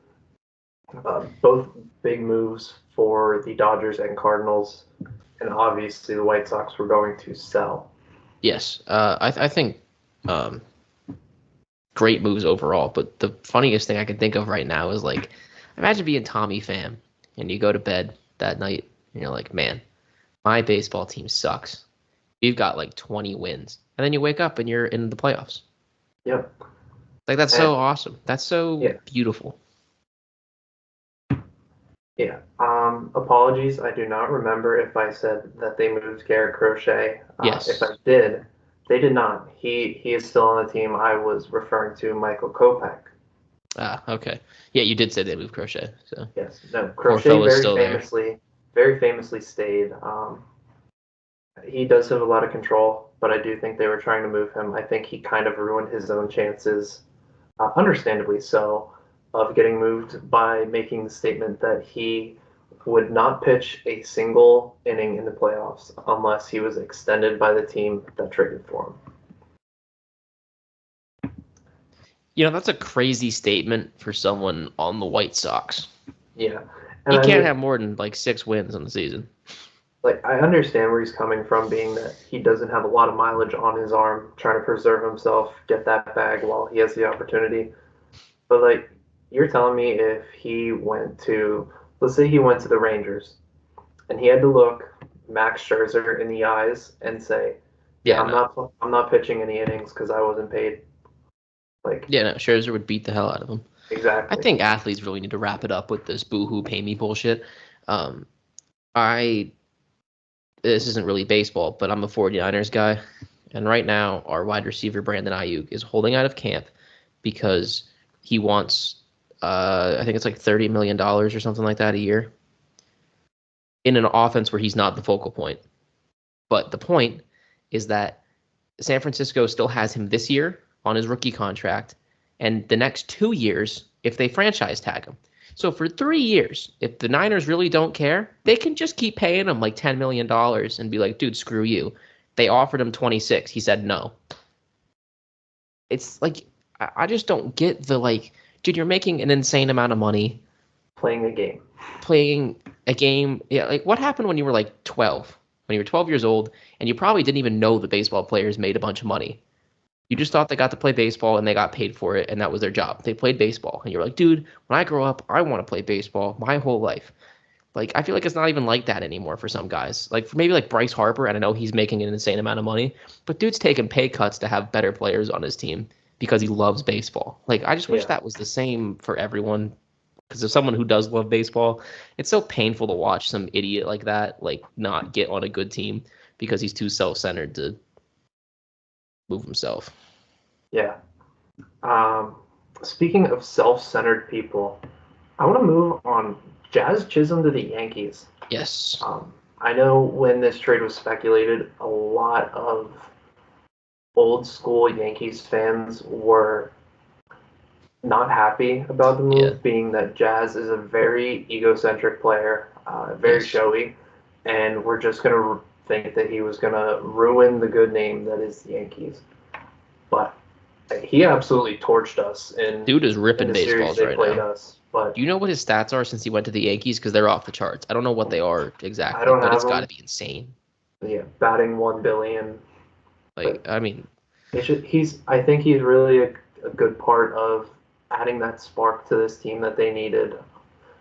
both big moves for the Dodgers and Cardinals, and obviously the White Sox were going to sell. Yes, I think great moves overall, but the funniest thing I can think of right now is imagine being Tommy Pham. And you go to bed that night, and you're like, man, my baseball team sucks. We've got 20 wins. And then you wake up, and you're in the playoffs. Yep. That's so awesome. That's so beautiful. Yeah. Apologies. I do not remember if I said that they moved Garrett Crochet. Yes. If I did, they did not. He is still on the team. I was referring to Michael Kopech. Okay. Yeah, you did say they moved Crochet. So yes, no, Crochet very famously stayed. He does have a lot of control, but I do think they were trying to move him. I think he kind of ruined his own chances, understandably so, of getting moved by making the statement that he would not pitch a single inning in the playoffs unless he was extended by the team that traded for him. That's a crazy statement for someone on the White Sox. Yeah. And he can't have more than 6 wins on the season. I understand where he's coming from, being that he doesn't have a lot of mileage on his arm, trying to preserve himself, get that bag while he has the opportunity. But, you're telling me if he went to, let's say he went to the Rangers, and he had to look Max Scherzer in the eyes and say, I'm not pitching any innings because I wasn't paid. Scherzer would beat the hell out of him. Exactly. I think athletes really need to wrap it up with this boohoo pay me bullshit. This isn't really baseball, but I'm a 49ers guy. And right now, our wide receiver, Brandon Ayuk, is holding out of camp because he wants, I think it's $30 million or something like that a year in an offense where he's not the focal point. But the point is that San Francisco still has him this year on his rookie contract, and the next 2 years if they franchise tag him. So for 3 years, if the Niners really don't care, they can just keep paying him like $10 million and be like, dude, screw you. They offered him 26. He said no. It's like, I just don't get the like, dude, you're making an insane amount of money playing a game. Playing a game. Yeah, like what happened when you were like 12? When you were 12 years old and you probably didn't even know the baseball players made a bunch of money. You just thought they got to play baseball and they got paid for it and that was their job. They played baseball and you're like, dude, when I grow up, I want to play baseball my whole life. Like, I feel like it's not even like that anymore for some guys. Like, for maybe like Bryce Harper, and I know he's making an insane amount of money, but dude's taking pay cuts to have better players on his team because he loves baseball. Like, I just wish that was the same for everyone. Because as someone who does love baseball, it's so painful to watch some idiot like that, like, not get on a good team because he's too self-centered to move himself. Yeah. Speaking of self-centered people, I want to move on Jazz Chisholm to the Yankees. Yes. I know when this trade was speculated, a lot of old school Yankees fans were not happy about the move, being that Jazz is a very egocentric player, very showy, and we're just going to think that he was going to ruin the good name that is the Yankees. But he absolutely torched us dude is ripping baseballs right now. Us, but do you know what his stats are since he went to the Yankees? Because they're off the charts. I don't know what they are exactly, but it's got to be insane. Yeah, batting 1 billion. Like, I mean, I think he's really a good part of adding that spark to this team that they needed.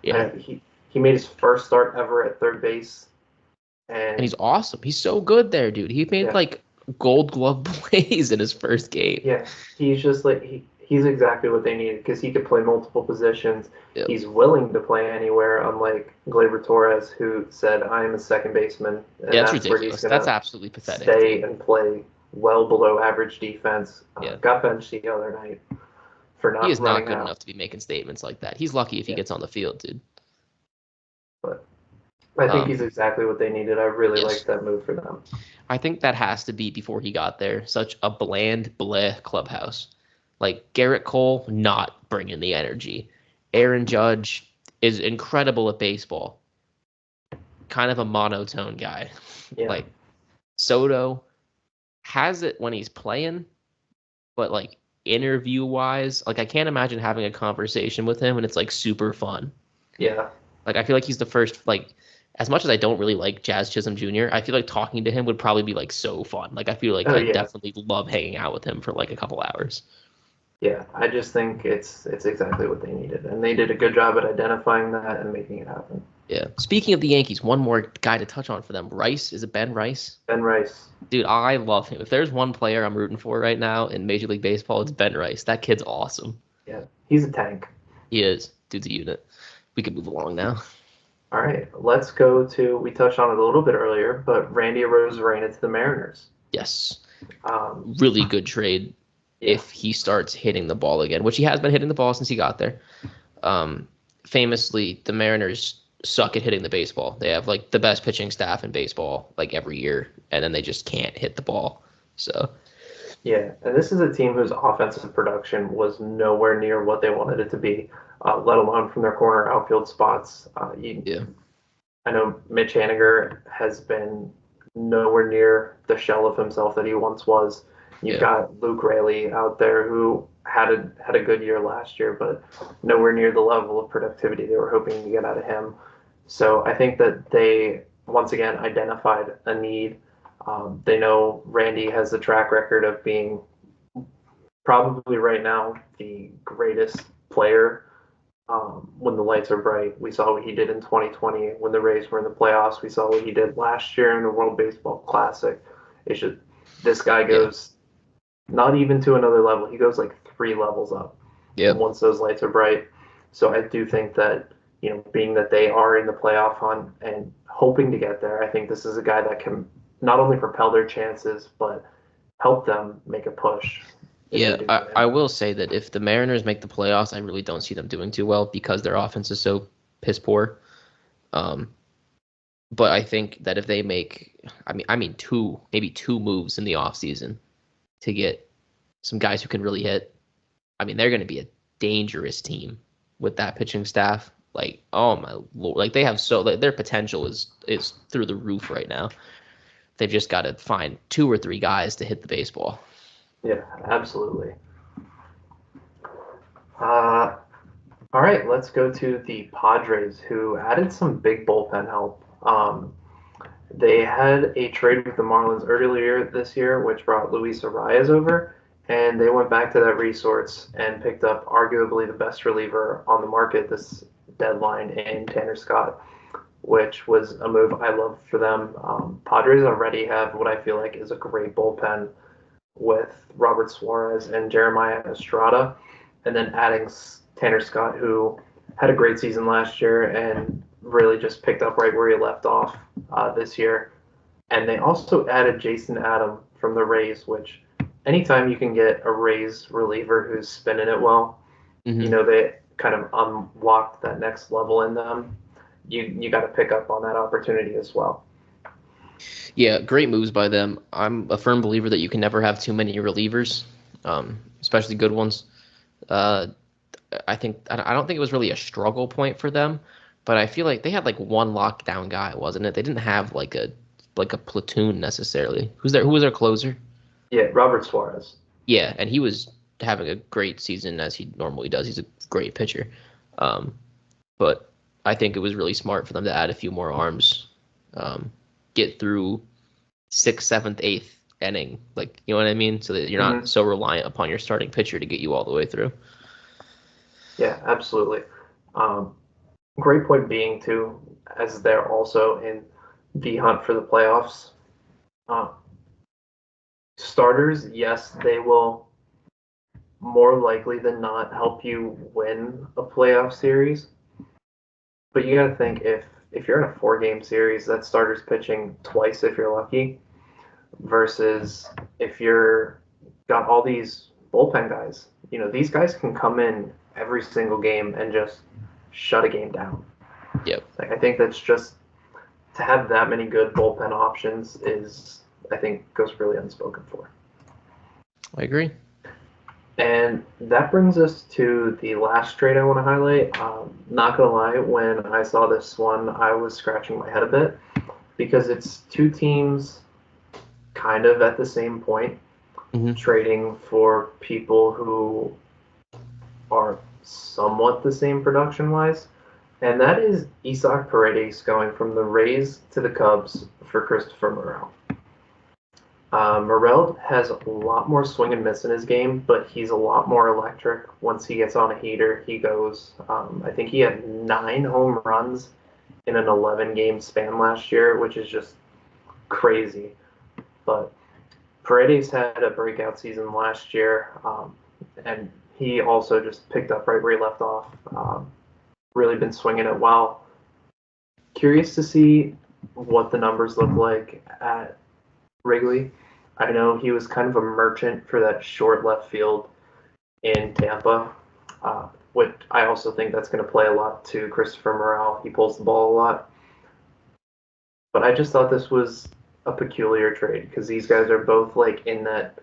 Yeah, he made his first start ever at third base, and he's awesome. He's so good there, dude. He made like Gold Glove plays in his first game. Yeah, he's just like he's exactly what they needed because he could play multiple positions. Yep. He's willing to play anywhere, unlike Gleyber Torres, who said, "I am a second baseman." And that's ridiculous. That's absolutely pathetic. Stay and play well below average defense. Got benched the other night for not. He is not good enough to be making statements like that. He's lucky if he gets on the field, dude. But I think he's exactly what they needed. I really liked that move for them. I think that has to be, before he got there, such a bland, bleh clubhouse. Like, Garrett Cole, not bringing the energy. Aaron Judge is incredible at baseball. Kind of a monotone guy. Yeah. Like, Soto has it when he's playing, but, like, interview-wise, like, I can't imagine having a conversation with him and it's, like, super fun. Yeah. Like, I feel like he's the first, like, as much as I don't really like Jazz Chisholm Jr., I feel like talking to him would probably be like so fun. Like, I feel like I'd definitely love hanging out with him for like a couple hours. Yeah, I just think it's exactly what they needed, and they did a good job at identifying that and making it happen. Yeah. Speaking of the Yankees, one more guy to touch on for them. Rice, is it Ben Rice? Ben Rice. Dude, I love him. If there's one player I'm rooting for right now in Major League Baseball, it's Ben Rice. That kid's awesome. Yeah, he's a tank. He is. Dude's a unit. We can move along now. All right, let's go to, we touched on it a little bit earlier, but Randy Arozarena to the Mariners. Yes. Really good trade if he starts hitting the ball again, which he has been hitting the ball since he got there. Famously, the Mariners suck at hitting the baseball. They have like the best pitching staff in baseball like every year, and then they just can't hit the ball. So. Yeah, and this is a team whose offensive production was nowhere near what they wanted it to be, let alone from their corner outfield spots. I know Mitch Haniger has been nowhere near the shell of himself that he once was. You've got Luke Raley out there who had a good year last year, but nowhere near the level of productivity they were hoping to get out of him. So I think that they, once again, identified a need. They know Randy has a track record of being probably right now the greatest player when the lights are bright. We saw what he did in 2020 when the Rays were in the playoffs. We saw what he did last year in the World Baseball Classic. It's just, this guy goes not even to another level. He goes like 3 levels up once those lights are bright. So I do think that, you know, being that they are in the playoff hunt and hoping to get there, I think this is a guy that can not only propel their chances, but help them make a push. Yeah, I will say that if the Mariners make the playoffs, I really don't see them doing too well because their offense is so piss poor. But I think that if they make, maybe two moves in the offseason to get some guys who can really hit, they're going to be a dangerous team with that pitching staff. Like, oh my lord, like they have their potential is through the roof right now. They've just got to find 2 or 3 guys to hit the baseball. Yeah, absolutely. All right, let's go to the Padres, who added some big bullpen help. They had a trade with the Marlins earlier this year, which brought Luis Arias over, and they went back to that resource and picked up arguably the best reliever on the market this deadline in Tanner Scott, which was a move I love for them. Padres already have what I feel like is a great bullpen with Robert Suarez and Jeremiah Estrada, and then adding Tanner Scott, who had a great season last year and really just picked up right where he left off this year. And they also added Jason Adam from the Rays, which anytime you can get a Rays reliever who's spinning it well, they kind of unlocked that next level in them. You got to pick up on that opportunity as well. Yeah, great moves by them. I'm a firm believer that you can never have too many relievers, especially good ones. I don't think it was really a struggle point for them, but I feel like they had like one lockdown guy, wasn't it? They didn't have like a platoon necessarily. Who was their closer? Yeah, Robert Suarez. Yeah, and he was having a great season as he normally does. He's a great pitcher. But I think it was really smart for them to add a few more arms, get through 6th, 7th, 8th inning, like, you know what I mean? So that you're not so reliant upon your starting pitcher to get you all the way through. Yeah, absolutely. Great point being, too, as they're also in the hunt for the playoffs. Starters, yes, they will more likely than not help you win a playoff series. But you got to think if you're in a 4-game series, that starter's pitching twice if you're lucky, versus if you're got all these bullpen guys. These guys can come in every single game and just shut a game down. Yep. Like, I think that's just to have that many good bullpen options is, I think, goes really unspoken for. I agree. And that brings us to the last trade I want to highlight. Not going to lie, when I saw this one, I was scratching my head a bit because it's 2 teams kind of at the same point trading for people who are somewhat the same production-wise. And that is Isaac Paredes going from the Rays to the Cubs for Christopher Morel. Morel has a lot more swing and miss in his game, but he's a lot more electric. Once he gets on a heater, he goes. I think he had 9 home runs in an 11-game span last year, which is just crazy. But Paredes had a breakout season last year, and he also just picked up right where he left off. Really been swinging it well. Curious to see what the numbers look like at Wrigley. I know he was kind of a merchant for that short left field in Tampa, which I also think that's going to play a lot to Christopher Morel. He pulls the ball a lot. But I just thought this was a peculiar trade because these guys are both like in that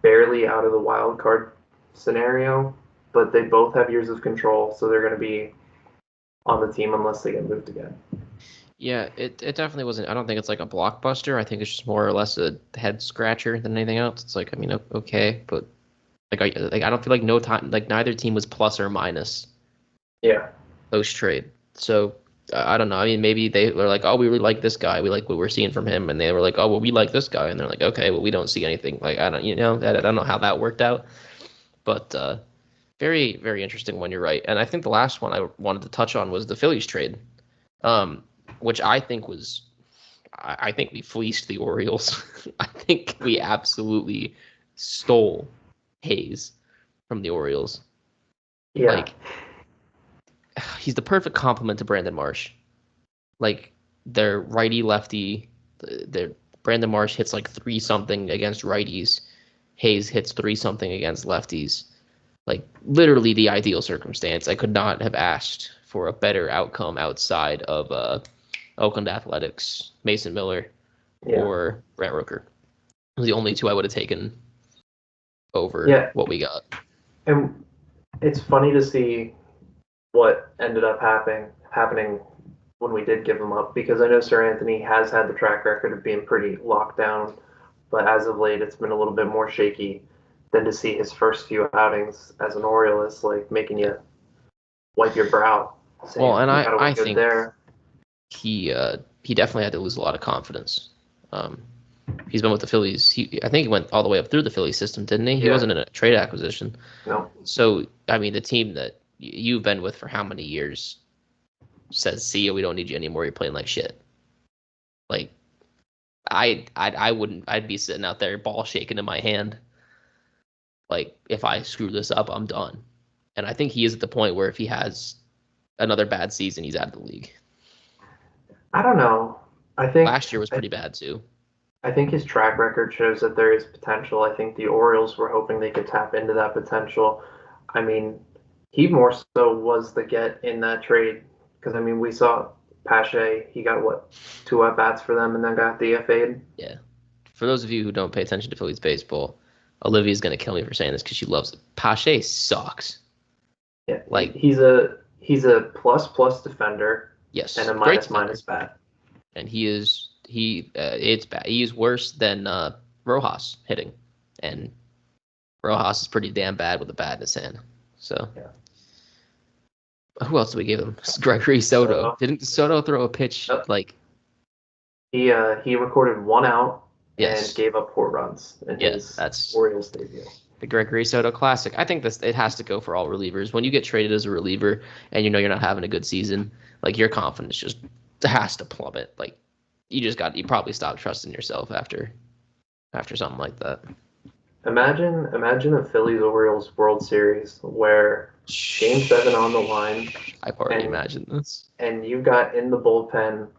barely out of the wild card scenario, but they both have years of control, so they're going to be on the team unless they get moved again. Yeah, it definitely wasn't. I don't think it's like a blockbuster. I think it's just more or less a head scratcher than anything else. It's like, I mean, okay, but I don't feel like neither team was plus or minus. Yeah. Post trade. So I don't know. I mean, maybe they were like, oh, we really like this guy. We like what we're seeing from him, and they were like, oh, well, we like this guy, and they're like, okay, well, we don't see anything. Like, I don't know how that worked out, but very, very interesting one. You're right, and I think the last one I wanted to touch on was the Phillies trade. Which I think we fleeced the Orioles. I think we absolutely stole Hayes from the Orioles. Yeah. Like, he's the perfect complement to Brandon Marsh. Like, they're righty-lefty. Brandon Marsh hits like 3-something against righties. Hayes hits 3-something against lefties. Like, literally the ideal circumstance. I could not have asked for a better outcome outside of Oakland Athletics, Mason Miller, or Brent Rooker. Those are the only 2 I would have taken over what we got. And it's funny to see what ended up happening when we did give him up, because I know Sir Anthony has had the track record of being pretty locked down, but as of late it's been a little bit more shaky. Than to see his first few outings as an Oriole like making you wipe your brow, saying Well, and you gotta I win good think there. he definitely had to lose a lot of confidence. He's been with the Phillies. I think he went all the way up through the Phillies system, didn't he? He Yeah. wasn't in a trade acquisition. No. So, I mean, the team that you've been with for how many years says, "See you, we don't need you anymore. You're playing like shit." Like, I wouldn't. I'd be sitting out there, ball shaking in my hand. Like, if I screw this up, I'm done. And I think he is at the point where if he has another bad season, he's out of the league. I don't know. I think Last year was pretty bad too. I think his track record shows that there is potential. I think the Orioles were hoping they could tap into that potential. I mean, he more so was the get in that trade because I mean we saw Pache. He got what 2 at bats for them and then got DFA'd. Yeah. For those of you who don't pay attention to Phillies baseball, Olivia's gonna kill me for saying this because she loves it. Pache sucks. Yeah, like he's a plus defender. Yes, and a great minus bat. And it's bad. He is worse than Rojas hitting, and Rojas is pretty damn bad with a bat in his hand. So, yeah. Who else did we give him? Gregory Soto. Didn't Soto throw a pitch like? He recorded 1 out yes. and gave up 4 runs in his Orioles debut. The Gregory Soto Classic. I think it has to go for all relievers. When you get traded as a reliever and you know you're not having a good season, like your confidence just has to plummet. Like you probably stop trusting yourself after something like that. Imagine a Phillies Orioles World Series where Game 7 on the line. I've already imagined this. And you've got in the bullpen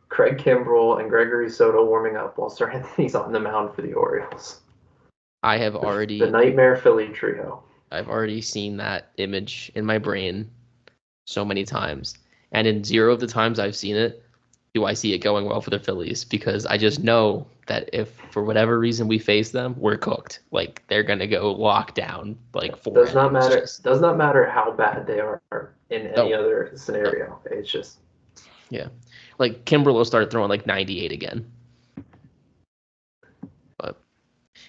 Craig Kimbrell and Gregory Soto warming up while Sir Anthony's on the mound for the Orioles. I have already the Nightmare Philly trio. I've already seen that image in my brain so many times, and in 0 of the times I've seen it, do I see it going well for the Phillies? Because I just know that if for whatever reason we face them, we're cooked. Like they're gonna go lock down like 4. Does not matter how bad they are in any other scenario. It's just like Kimbrell will start throwing like 98 again.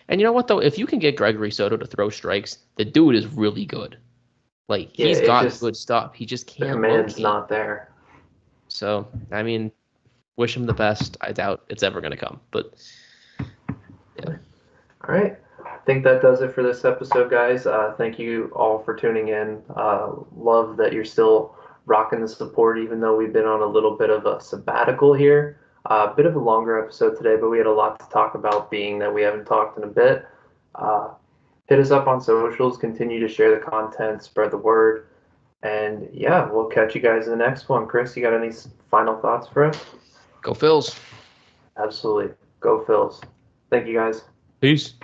And you know what, though? If you can get Gregory Soto to throw strikes, the dude is really good. Like, he's got good stuff. He just can't. The command's not there. So, I mean, wish him the best. I doubt it's ever going to come. But, yeah. All right. I think that does it for this episode, guys. Thank you all for tuning in. Love that you're still rocking the support, even though we've been on a little bit of a sabbatical here. A bit of a longer episode today, but we had a lot to talk about, being that we haven't talked in a bit. Hit us up on socials, continue to share the content, spread the word, and yeah, we'll catch you guys in the next one. Chris, you got any final thoughts for us? Go Phils. Absolutely. Go Phils. Thank you, guys. Peace.